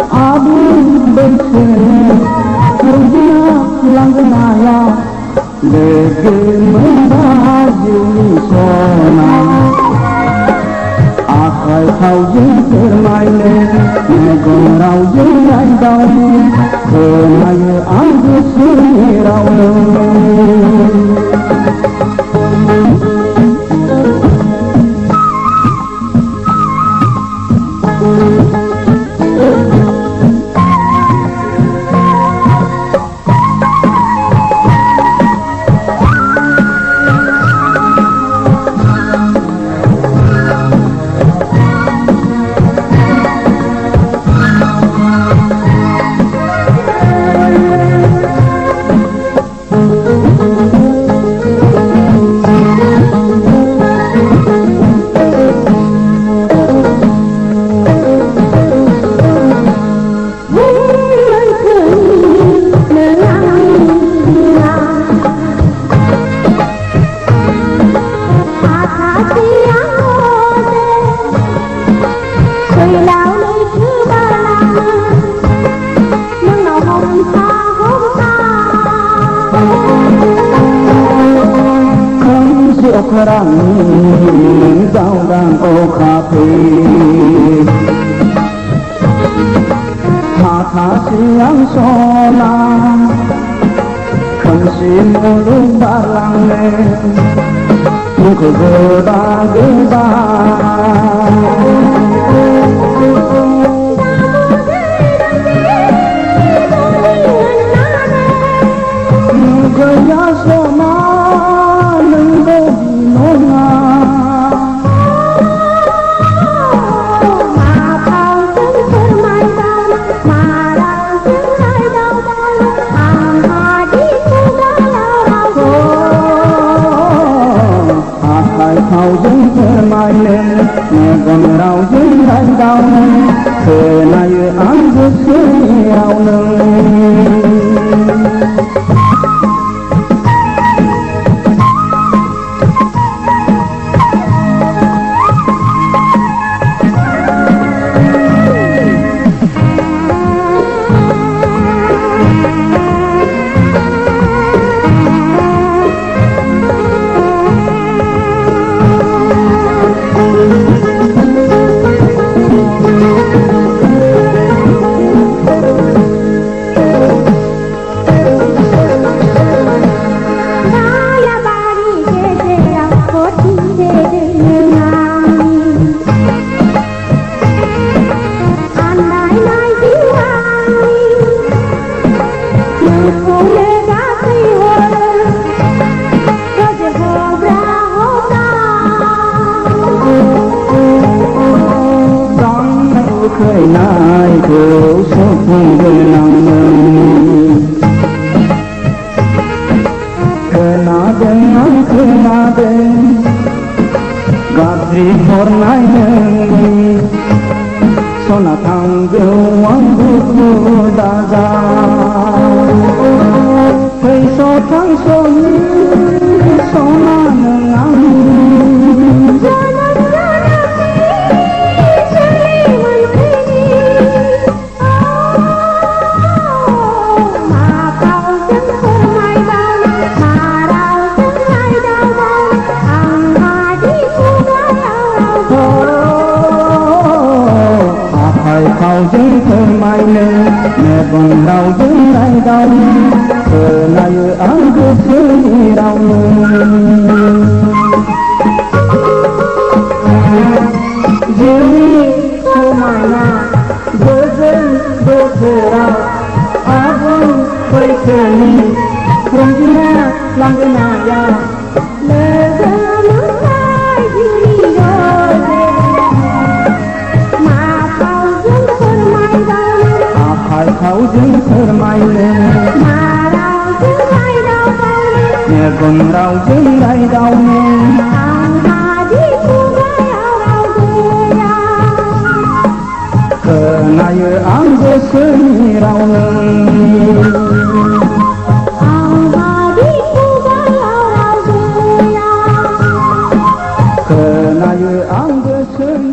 Abun bersih Rujina langganaya Lege membaju sona Akai kau jeng permainan Negong rau jeng rai daun Kenaya aku surau Rang giao đang ô cà phê Hà thả siang sona Khẩn xin lúc ba lăng lê Nhưng cứ gơ ba Gơ ya sona Nâng bê Hãy subscribe cho kênh Ghiền Mì Gõ để không bỏ lỡ khơi nai thiếu số phong đời nặng nề khơi na đêm gadri hor nai nề sona thang gêu wang bu da da khơi so thang so ni sona nang Hãy subscribe cho kênh Ghiền Mì Gõ để không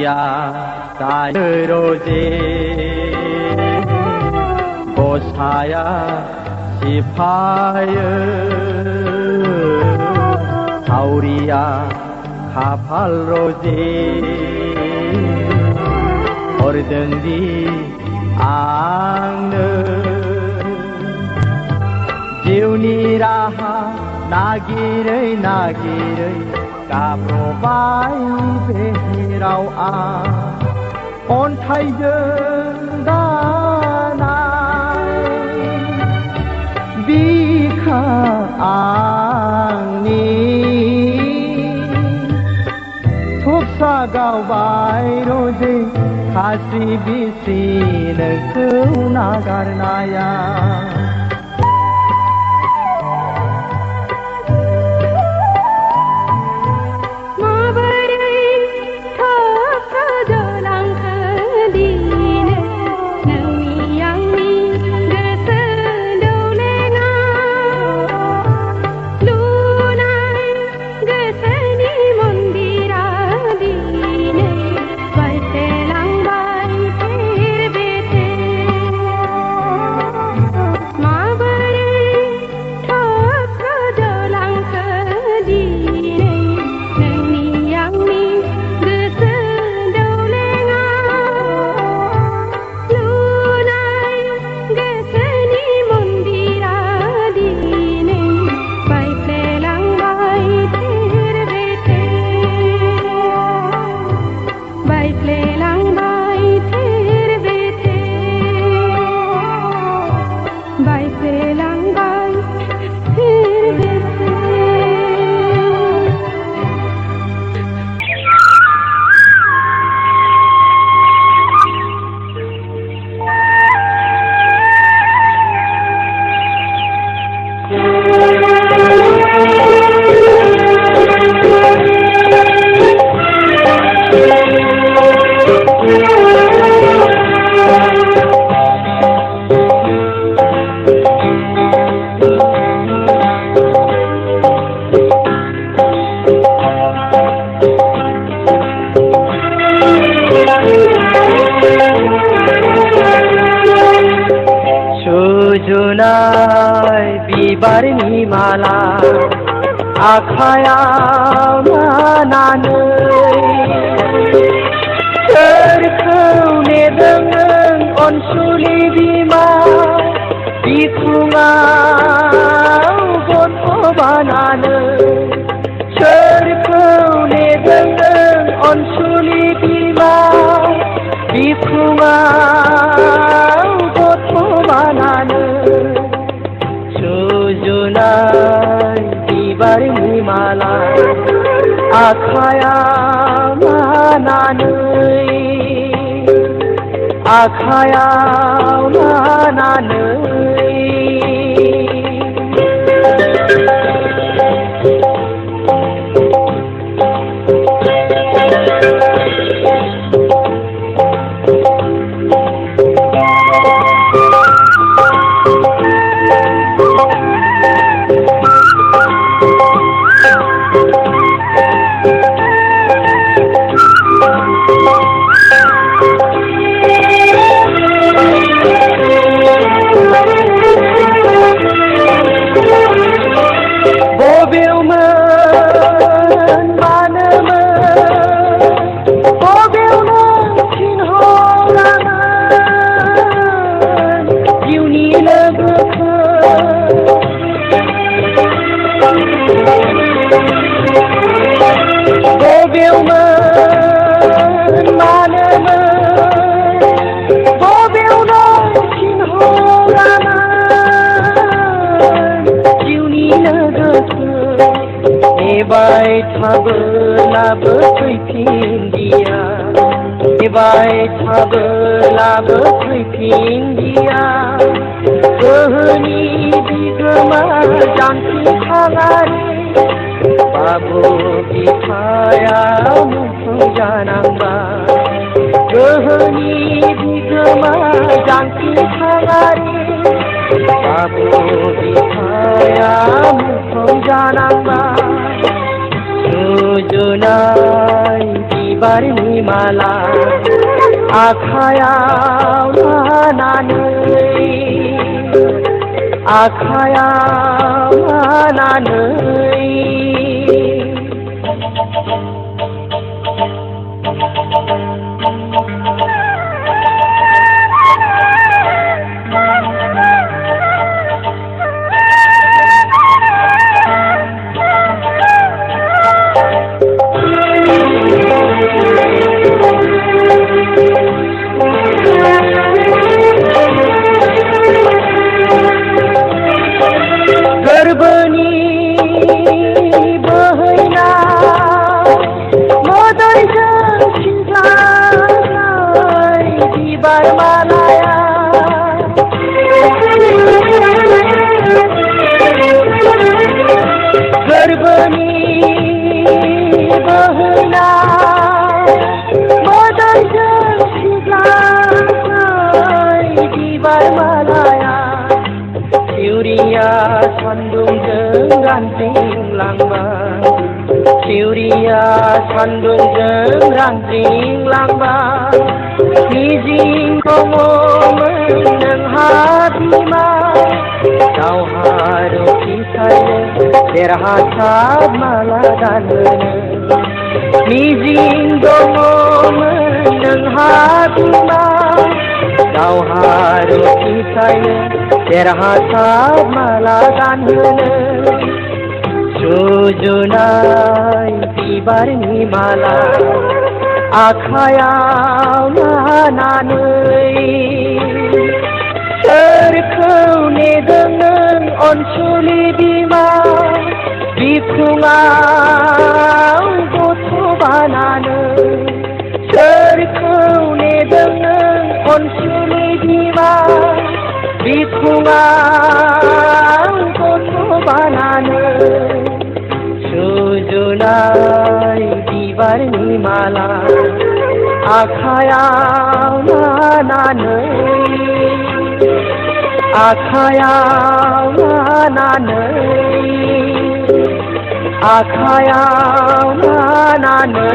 सावरिया जायो रोजे गसाया सिफायो सावरिया खाफाल रोजे हरदोंदि आंनो जिउनि राहा नागिरै नागिरै गाब्रबाय बेहेराव आं अन्थाइजों दानाय बिखा आंनि थुबसा गावबाय रोजे खास्रि बिस्रि नोंखौ नागारनाया सुजुनाय बिबारनि माला आखायाव लानानै सोरखौ नेदों नों अनसुलि बिमा बिखुङाव गथ' बानानै सोरखौ नेदों नों अनसुलि बिमा बिखुङाव गथ' बानानै सुजुनाय बिबारनि माला आखायाव लानानै नेबाय थाबोलाबो फैफिनदिया नेबाय थाबोलाबो फैफिनदिया गोहोनि बिगोमा जांख्रिखाङारि बाबु बिफाया मुंख्लं जानांबाय गोहोनि बिगोमा जांख्रिखाङारि बाबु बिफाया मुंख्लं जानांबाय सुजुनाय बिबारनि माला आखायाव लानानै आखायाव लानानै गोरबोनि बोहैनाय मोदैजों सिंगारनाय बिबार मालाया गोरबोनि बोहैनाय मोदैजों सिंगारनाय बिबार मालाया सिउरिया सान्दुंजों रानज्रिंलांबाय सिउरिया सान्दुंजों रानज्रिंलांबाय मिजिं दङमोन नोंहा बिमा दावहारु फिसायनो देरहासार माला गानहोनो मिजिं दङमोन नोंहा बिमा दावहारु फिसायनो देरहासार माला गानहोनो सुजुनाय बिबारनि माला आखायाव लानानै सोरखौ नेदों नों अनसुलि बिमा बिखुङाव गथ' बानानै सोरखौ नेदों नों अनसुलि बिमा बिखुङाव गथ' बानानै सुजुनाय बिबारनि माला आखायाव लानानै आखायाव लानानै आखायाव लानानै